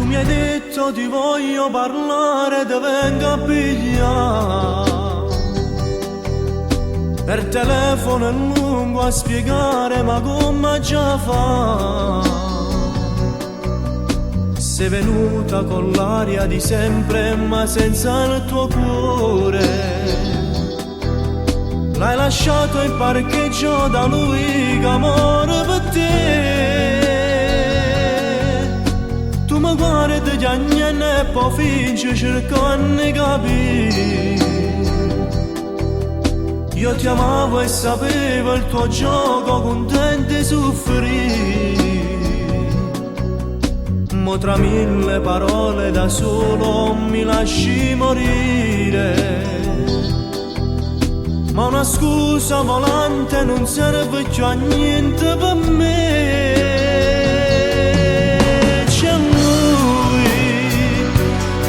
mi hai detto ti voglio parlare, ti vengo a pigliare. Per telefono è lungo a spiegare, ma come già fa? Sei venuta con l'aria di sempre, ma senza il tuo cuore. L'hai lasciato in parcheggio da lui, che amore per te. Tu mi guardi gli anni e poi fingi cercando di capire. Io ti amavo e sapevo il tuo gioco, contento di soffrire. Mo tra mille parole da solo mi lasci morire. Ma una scusa volante non serve più a niente per me. C'è lui,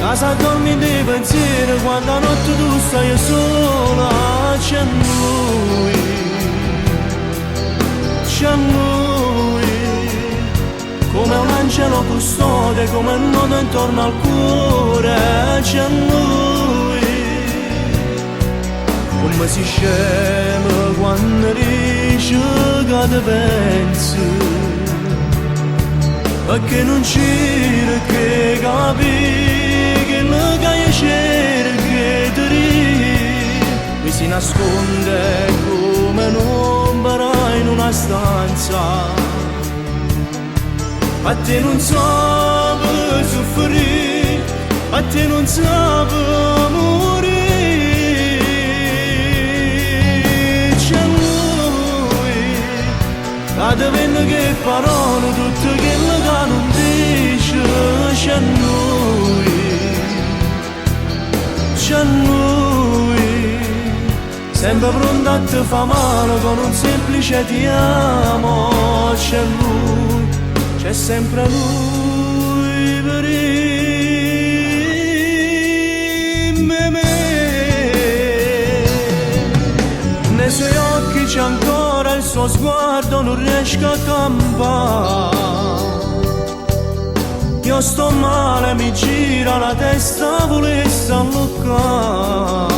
casa dormi dei pensieri quando a notte tu stai sola. C'è lui, c'è lui, come un angelo custode, come un nodo intorno al cuore. C'è lui, come si scema quando dice che ti pensi, perché non c'era che capì che lo che cerca di dire. Mi si nasconde come un'ombra in una stanza, a te non sape soffrire, a te non sape morire. C'è lui, che venne che parole, tutto quello che non dice. C'è lui, c'è lui, sempre pronto a te fa male con un semplice ti amo. C'è lui, c'è sempre lui per me. Nei suoi occhi c'è ancora il suo sguardo, non riesco a campare. Io sto male, mi gira la testa, volessi alloccare.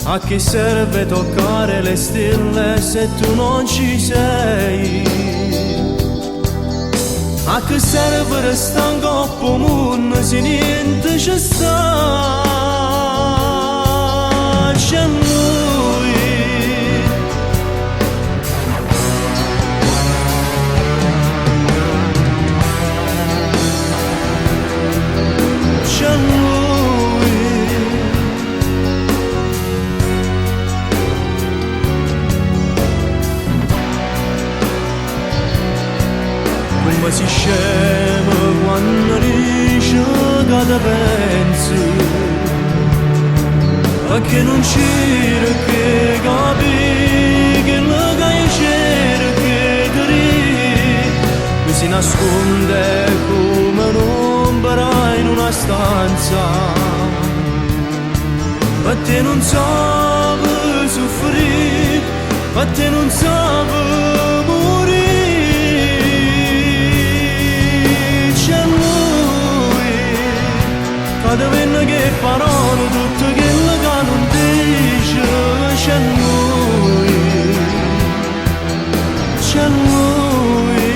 A chi serve toccare le stelle se tu non ci sei? A che serve restare in coppa mondo se niente ci sta? C'è lui, c'è lui, come si scema quando dice che ti pensi, perché non c'era che capì che lo che cerca di dire. Mi si nasconde come un'ombra in una stanza, ma te non sape soffrire, ma te non sape morire. C'è lui, che venne che parole, tutto quello che non dice. C'è lui, c'è lui,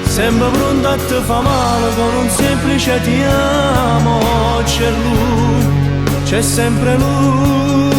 sempre pronto a te fa male con un semplice ti amo. C'è lui, c'è sempre lui.